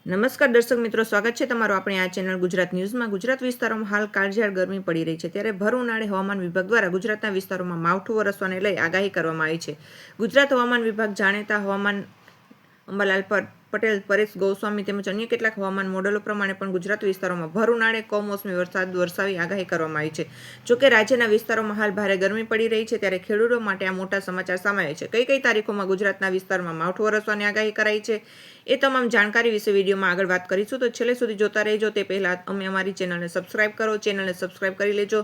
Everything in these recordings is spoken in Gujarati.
નમસ્કાર દર્શક મિત્રો, સ્વાગત છે તમારું આપણી આ ચેનલ ગુજરાત ન્યૂઝમાં। ગુજરાત વિસ્તારોમાં હાલ કાળઝાળ ગરમી પડી રહી છે, ત્યારે ભર ઉનાળે હવામાન વિભાગ દ્વારા ગુજરાતના વિસ્તારોમાં માવઠું વરસવાને લઈ આગાહી કરવામાં આવી છે। ગુજરાત હવામાન વિભાગ જાણીતા હવામાન અંબાલાલ પટેલ, પરેશ ગોસ્વામી તેમજ અન્ય કેટલાક હવામાન મોડેલો પ્રમાણે પણ ગુજરાત વિસ્તારોમાં ભર ઉનાળે કમોસમી વરસાદ વરસાવી આગાહી કરવામાં આવી છે। જોકે રાજ્યના વિસ્તારોમાં હાલ ભારે ગરમી પડી રહી છે, ત્યારે ખેડૂતો માટે આ મોટા સમાચાર સામે આવ્યા છે। કઈ કઈ તારીખોમાં ગુજરાતના વિસ્તારમાં માવઠું વરસવાની આગાહી કરાઈ છે, એ તમામ જાણકારી વિશે વિડીયોમાં આગળ વાત કરીશું, તો છેલ્લે સુધી જોતા રહેજો। તે પહેલાં અમે અમારી ચેનલને સબસ્ક્રાઇબ કરો, ચેનલને સબસ્ક્રાઇબ કરી લેજો,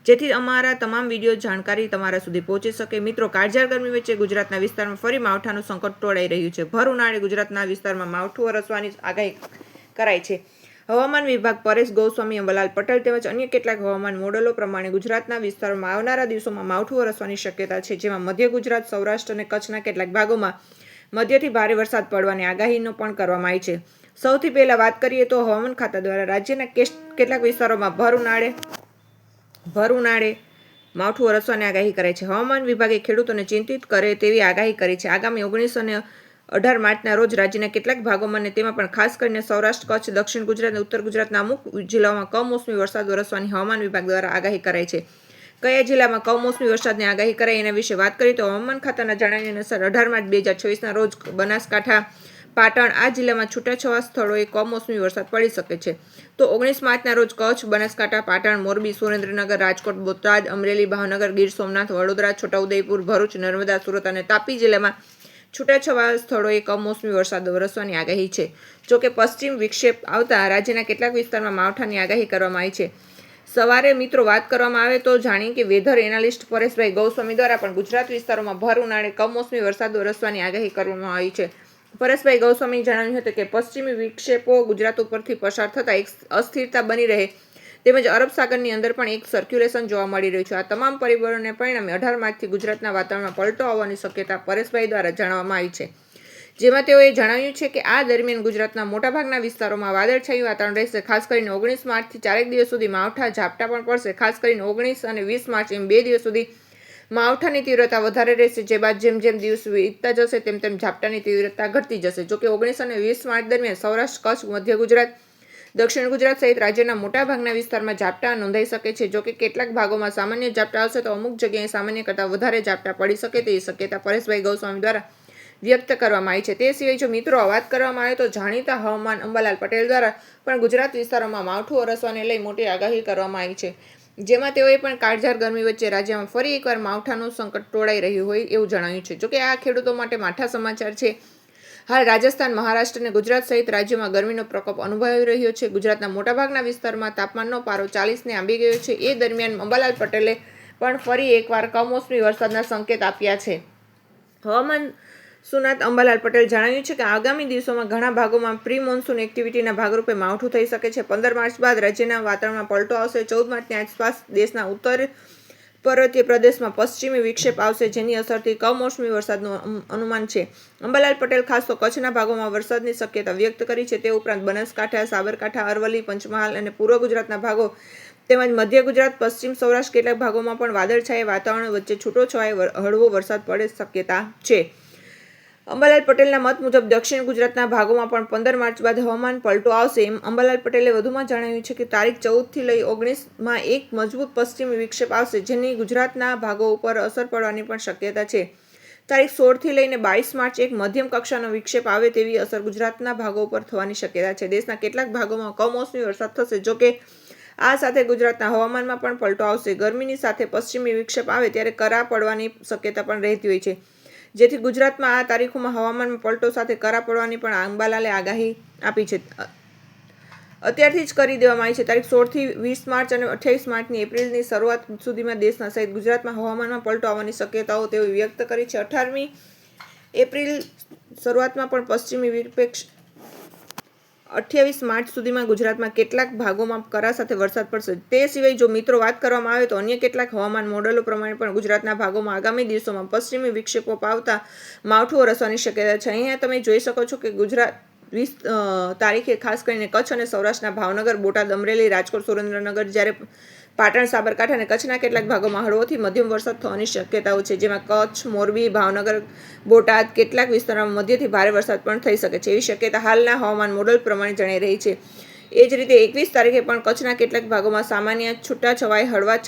જેથી અમારા તમામ વિડીયો જાણકારી તમારા સુધી પહોંચી શકે। મિત્રો, કાળઝાળ ગરમી વચ્ચે ગુજરાતના વિસ્તારમાં ફરી માવઠાનું સંકટ તોડાઈ રહ્યું છે। ભર ઉનાળે ગુજરાતના વિસ્તારમાં માવઠું વરસવાની આગાહી કરાઈ છે। હવામાન વિભાગ પરેશ ગોસ્વામી, અંબાલાલ પટેલ તેમજ અન્ય કેટલાક હવામાન મોડેલો પ્રમાણે ગુજરાતના વિસ્તારોમાં આવનારા દિવસોમાં માવઠું વરસવાની શક્યતા છે, જેમાં મધ્ય ગુજરાત, સૌરાષ્ટ્ર અને કચ્છના કેટલાક ભાગોમાં મધ્યથી ભારે વરસાદ પડવાની આગાહીનો પણ કરવામાં આવી છે। સૌથી પહેલા વાત કરીએ તો હવામાન ખાતા દ્વારા રાજ્યના કેટલાક વિસ્તારોમાં ભર ઉનાળે માવઠું વરસવાની આગાહી કરાઈ છે। હવામાન વિભાગે ખેડૂતોને ચિંતિત કરે તેવી આગાહી કરી છે। આગામી 19 અને 18 માર્ચના રોજ રાજ્યના કેટલાક ભાગોમાં અને તેમાં પણ ખાસ કરીને સૌરાષ્ટ્ર, કચ્છ, દક્ષિણ ગુજરાત અને ઉત્તર ગુજરાતના અમુક જિલ્લાઓમાં કમોસમી વરસાદ વરસવાની હવામાન વિભાગ દ્વારા આગાહી કરાઈ છે। કયા જિલ્લામાં કમોસમી વરસાદની આગાહી કરાઈ એના વિશે વાત કરીએ તો હવામાન ખાતાના જણાવ્યા અનુસાર 18 માર્ચ 2024ના રોજ બનાસકાંઠા, પાટણ આ જિલ્લામાં છૂટાછવાયા સ્થળોએ કમોસમી વરસાદ પડી શકે છે, તો 19 માર્ચના રોજ કચ્છ, બનાસકાંઠા, પાટણ, મોરબી, સુરેન્દ્રનગર, રાજકોટ, બોટાદ, અમરેલી, ભાવનગર, ગીર સોમનાથ, વડોદરા, છોટાઉદેપુર, ભરૂચ, નર્મદા, સુરત અને તાપી જિલ્લામાં છૂટાછવાયા સ્થળોએ કમોસમી વરસાદ વરસવાની આગાહી છે। જોકે પશ્ચિમ વિક્ષેપ આવતા રાજ્યના કેટલાક વિસ્તારમાં માવઠાની આગાહી કરવામાં આવી છે। સવારે મિત્રો વાત કરવામાં આવે તો જાણીએ કે વેધર એનાલિસ્ટ પરેશભાઈ ગોસ્વામી દ્વારા પણ ગુજરાત વિસ્તારોમાં ભર ઉનાળે કમોસમી વરસાદ વરસવાની આગાહી કરવામાં આવી છે। પરેશભાઈ ગોસ્વામીએ જણાવ્યું હતું કે પશ્ચિમી વિક્ષેપો ગુજરાત ઉપરથી પસાર થતાં એક અસ્થિરતા બની રહે તેમજ અરબ સાગરની અંદર પણ એક સર્ક્યુલેશન જોવા મળી રહ્યું છે। આ તમામ પરિબળોને પરિણામે 18 માર્ચથી ગુજરાતના વાતાવરણમાં પલટો આવવાની શક્યતા પરેશભાઈ દ્વારા જણાવવામાં આવી છે, જેમાં તેઓએ જણાવ્યું છે કે આ દરમિયાન ગુજરાતના મોટાભાગના વિસ્તારોમાં વાદળછાયું વાતાવરણ રહેશે। ખાસ કરીને 19 માર્ચથી 4 દિવસ સુધી માવઠા ઝાપટા પણ પડશે। ખાસ કરીને 19 અને 20 માર્ચ એમ 2 દિવસ સુધી માવઠાની તીવ્રતા વધારે રહેશે, જે બાદ જેમ જેમ દિવસ વીતતા જશે તેમ તેમ ઝાપટાની તીવ્રતા ઘટતી જશે। જોકે 19 અને 20 માર્ચ દરમિયાન સૌરાષ્ટ્ર, કચ્છ, મધ્ય ગુજરાત, દક્ષિણ ગુજરાત સહિત રાજ્યના મોટાભાગના વિસ્તારમાં ઝાપટા નોંધાઈ શકે છે। જોકે કેટલાક ભાગોમાં સામાન્ય ઝાપટા આવશે તો અમુક જગ્યાએ સામાન્ય કરતાં વધારે ઝાપટા પડી શકે તેવી શક્યતા પરેશભાઈ ગોસ્વામી દ્વારા વ્યક્ત કરવામાં આવી છે। તે સિવાય જો મિત્રો વાત કરવામાં આવે તો જાણીતા હવામાન અંબાલાલ પટેલ દ્વારા પણ ગુજરાત વિસ્તારોમાં માવઠું વરસવાને લઈ મોટી આગાહી કરવામાં આવી છે, જેમાં તેઓએ પણ કાળઝાળ ગરમી વચ્ચે રાજ્યમાં ફરી એકવાર માવઠાનું સંકટ તોડાઈ રહ્યું હોય એવું જણાવ્યું છે। જોકે આ ખેડૂતો માટે માઠા સમાચાર છે। હાલ રાજસ્થાન, મહારાષ્ટ્ર અને ગુજરાત સહિત રાજ્યોમાં ગરમીનો પ્રકોપ અનુભવાઈ રહ્યો છે। ગુજરાતના મોટાભાગના વિસ્તારમાં તાપમાનનો પારો 40ને આંબી ગયો છે। એ દરમિયાન અંબાલાલ પટેલે પણ ફરી એકવાર કમોસમી વરસાદના સંકેત આપ્યા છે। હવામાન સુનાત અંબાલાલ પટેલ જણાવ્યું છે કે આગામી દિવસોમાં ઘણા ભાગોમાં પ્રી મોન્સૂન એક્ટિવિટીના ભાગરૂપે માવઠું થઈ શકે છે। 15 માર્ચ બાદ રાજ્યના વાતાવરણમાં પલટો આવશે। 14 માર્ચની આસપાસ દેશના ઉત્તર પર્વતીય પ્રદેશમાં પશ્ચિમી વિક્ષેપ આવશે, જેની અસરથી કમોસમી વરસાદનું અનુમાન છે। અંબાલાલ પટેલ ખાસ તો કચ્છના ભાગોમાં વરસાદની શક્યતા વ્યક્ત કરી છે। તે ઉપરાંત બનાસકાંઠા, સાબરકાંઠા, અરવલ્લી, પંચમહાલ અને પૂર્વ ગુજરાતના ભાગો તેમજ મધ્ય ગુજરાત, પશ્ચિમ સૌરાષ્ટ્ર કેટલાક ભાગોમાં પણ વાદળછાયા વાતાવરણ વચ્ચે છૂટોછવાયો હળવો વરસાદ પડે શક્યતા છે। અંબાલાલ પટેલના મત મુજબ દક્ષિણ ગુજરાતના ભાગોમાં પણ 15 માર્ચ બાદ હવામાન પલટો આવશે। એમ અંબાલાલ પટેલે વધુમાં જણાવ્યું છે કે તારીખ 14થી લઈ 19માં એક મજબૂત પશ્ચિમી વિક્ષેપ આવશે, જેની ગુજરાતના ભાગો ઉપર અસર પડવાની પણ શક્યતા છે। તારીખ 16થી લઈને 22 માર્ચ એક મધ્યમ કક્ષાનો વિક્ષેપ આવે તેવી અસર ગુજરાતના ભાગો ઉપર થવાની શક્યતા છે। દેશના કેટલાક ભાગોમાં કમોસમી વરસાદ થશે। જોકે આ સાથે ગુજરાતના હવામાનમાં પણ પલટો આવશે। ગરમીની સાથે પશ્ચિમી વિક્ષેપ આવે ત્યારે કરા પડવાની શક્યતા પણ રહેતી હોય છે, જેથી ગુજરાતમાં આ તારીખોમાં હવામાનમાં પલટો સાથે કરા પડવાની પણ અંબાલાલે આગાહી આપી છે। અત્યારથી જ કરી દેવામાં આવી છે। તારીખ 16થી 20 માર્ચ અને 28 માર્ચની એપ્રિલની શરૂઆત સુધીમાં દેશના સહિત ગુજરાતમાં હવામાનમાં પલટો આવવાની શક્યતાઓ તેઓએ વ્યક્ત કરી છે। 18મી એપ્રિલ શરૂઆતમાં પણ પશ્ચિમી વિક્ષેપ 28 માર્ચ સુધીમાં ગુજરાતમાં કેટલાક ભાગોમાં કરા સાથે વરસાદ પડશે। તે સિવાય જો મિત્રો વાત કરવામાં આવે તો અન્ય કેટલાક હવામાન મોડેલો પ્રમાણે પણ ગુજરાતના ભાગોમાં આગામી દિવસોમાં પશ્ચિમી વિક્ષેપો આવતા માવઠું વરસવાની શક્યતા છે। અહીંયા તમે જોઈ શકો છો કે ગુજરાત 20 તારીખે ખાસ કરીને કચ્છ અને સૌરાષ્ટ્રના ભાવનગર, બોટાદ, અમરેલી, રાજકોટ, સુરેન્દ્રનગર, જ્યારે પાટણ, સાબરકાંઠા અને કચ્છના કેટલાક ભાગોમાં હળવોથી મધ્યમ વરસાદ થવાની શક્યતાઓ છે, જેમાં કચ્છ, મોરબી, ભાવનગર, બોટાદ કેટલાક વિસ્તારોમાં મધ્યથી ભારે વરસાદ પણ થઈ શકે છે એવી શક્યતા હાલના હવામાન મોડલ પ્રમાણે જણાઈ રહી છે. એ જ રીતે 21 તારીખે પણ કચ્છના કેટલાક ભાગોમાં સામાન્ય છૂટાછવાયા હળવા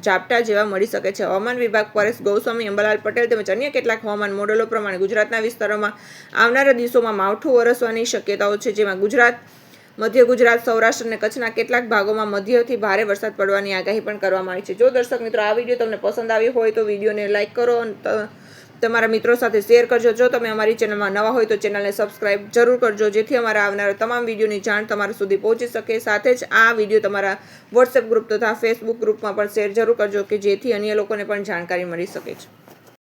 ઝાપટા જેવા મળી શકે છે. હવામાન વિભાગ પરેશ ગૌસ્વામી, અંબાલાલ પટેલ તેમજ અન્ય કેટલાક હવામાન મોડેલો પ્રમાણે ગુજરાતના વિસ્તારોમાં આવનારા દિવસોમાં માવઠું વરસવાની શક્યતાઓ છે, જેમાં મધ્ય ગુજરાત, સૌરાષ્ટ્ર અને કચ્છના કેટલાક ભાગોમાં મધ્યથી ભારે વરસાદ પડવાની આગાહી પણ કરવામાં આવી છે. જો દર્શક મિત્રો આ વિડીયો તમને પસંદ આવ્યો હોય તો વિડીયોને લાઇક કરો અને તમારા મિત્રો સાથે શેર કરજો. જો તમે અમારી ચેનલમાં નવા હોય તો ચેનલને સબસ્ક્રાઇબ જરૂર કરજો, જેથી અમારા આવનારા તમામ વિડીયોની જાણ તમારા સુધી પહોંચી શકે. સાથે જ આ વિડીયો તમારા વોટ્સએપ ગ્રુપ તથા ફેસબુક ગ્રુપમાં પણ શેર જરૂર કરજો કે જેથી અન્ય લોકોને પણ જાણકારી મળી શકે છે.